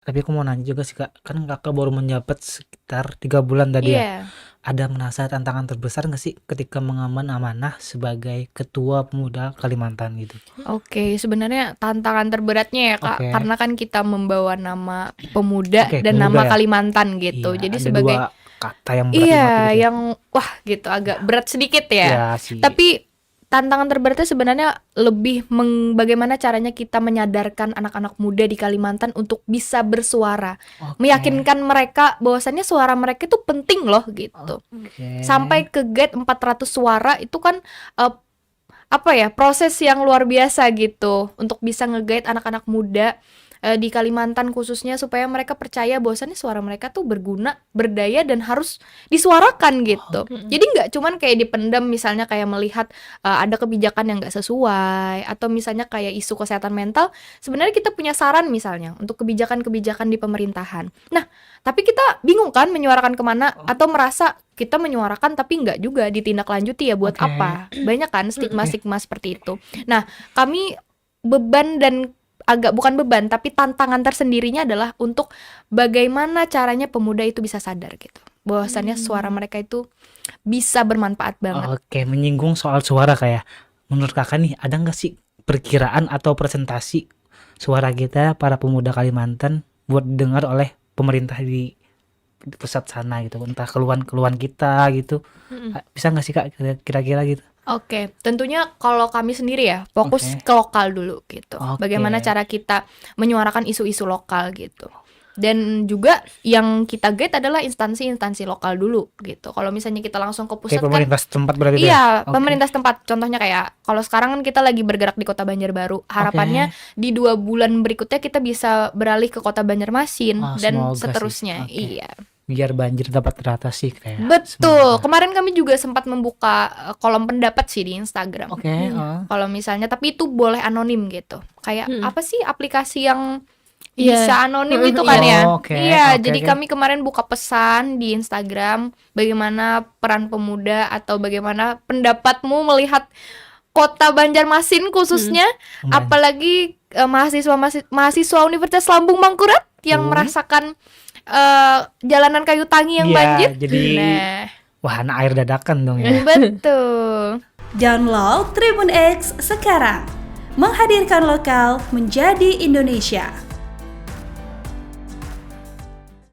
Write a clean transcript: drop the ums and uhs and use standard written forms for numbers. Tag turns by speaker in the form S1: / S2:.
S1: Tapi aku mau nanya juga sih Kak, kan Kakak baru menjabat sekitar 3 bulan tadi ya.
S2: Iya.
S1: Ada merasa tantangan terbesar nggak sih ketika mengemban amanah sebagai Ketua Pemuda Kalimantan gitu?
S2: Oke, sebenarnya tantangan terberatnya ya Kak,
S1: Oke,
S2: karena kan kita membawa nama pemuda
S1: oke
S2: dan
S1: pemuda
S2: nama
S1: ya?
S2: Kalimantan gitu.
S1: Iya,
S2: Jadi
S1: ada 2
S2: sebagai
S1: kata yang berat banget
S2: iya,
S1: gitu ya?
S2: yang wah gitu agak
S1: Ya,
S2: berat sedikit ya.
S1: iya sih.
S2: Tapi tantangan terberatnya sebenarnya lebih bagaimana caranya kita menyadarkan anak-anak muda di Kalimantan untuk bisa bersuara,
S1: Oke,
S2: meyakinkan mereka bahwasannya suara mereka itu penting loh gitu.
S1: oke.
S2: Sampai ke gate 400 suara itu kan eh, apa ya, proses yang luar biasa gitu untuk bisa nge-guide anak-anak muda di Kalimantan khususnya supaya mereka percaya bahwasannya suara mereka tuh berguna, berdaya dan harus disuarakan gitu.
S1: Oke.
S2: Jadi nggak cuman kayak dipendam misalnya kayak melihat ada kebijakan yang nggak sesuai atau misalnya kayak isu kesehatan mental, sebenarnya kita punya saran misalnya untuk kebijakan-kebijakan di pemerintahan. Nah, tapi kita bingung kan menyuarakan kemana atau merasa kita menyuarakan tapi nggak juga ditindaklanjuti ya buat
S1: Oke,
S2: apa? Banyak kan
S1: oke.
S2: stigma-stigma seperti itu. Nah, kami beban dan agak bukan beban tapi tantangan tersendirinya adalah untuk bagaimana caranya pemuda itu bisa sadar gitu. Bahwasannya suara mereka itu bisa bermanfaat banget.
S1: Oke, menyinggung soal suara Kak ya. Menurut Kakak nih, ada nggak sih perkiraan atau presentasi suara kita para pemuda Kalimantan buat didengar oleh pemerintah di pusat sana gitu, entah keluhan-keluhan kita gitu. Bisa nggak sih Kak kira-kira gitu?
S2: Oke, tentunya kalau kami sendiri ya fokus
S1: Oke,
S2: ke lokal dulu gitu. Bagaimana
S1: oke.
S2: cara kita menyuarakan isu-isu lokal gitu. Dan juga yang kita get adalah instansi-instansi lokal dulu gitu. Kalau misalnya kita langsung ke
S1: Oke,
S2: pusat kan
S1: pemerintah setempat berarti itu ya?
S2: iya,
S1: Oke,
S2: pemerintah setempat. Contohnya kayak kalau sekarang kan kita lagi bergerak di Kota Banjarbaru. Harapannya
S1: oke.
S2: di 2 bulan berikutnya kita bisa beralih ke Kota Banjarmasin
S1: Oh,
S2: dan
S1: semoga sih.
S2: seterusnya.
S1: Oke.
S2: Iya.
S1: Biar banjir dapat teratasi kayak
S2: Betul.
S1: semoga.
S2: Kemarin kami juga sempat membuka kolom pendapat sih di Instagram.
S1: Oke,
S2: Kalau misalnya, tapi itu boleh anonim gitu. Kayak
S3: Mhm.
S2: apa sih aplikasi yang
S3: Iya.
S2: bisa anonim itu kan
S3: Iya.
S2: ya?
S1: oh, oke,
S2: Iya,
S1: oke,
S2: jadi
S1: oke.
S2: kami kemarin buka pesan di Instagram bagaimana peran pemuda atau bagaimana pendapatmu melihat Kota Banjarmasin
S3: Mhm.
S2: khususnya,
S1: Aman.
S2: apalagi mahasiswa Universitas Lambung Mangkurat yang
S1: Tuh.
S2: merasakan jalanan kayu tangi yang banjir.
S1: Iya, jadi
S2: Nah,
S1: wahana air dadakan dong ya.
S2: betul.
S4: Download Tribun X sekarang. Menghadirkan lokal menjadi Indonesia.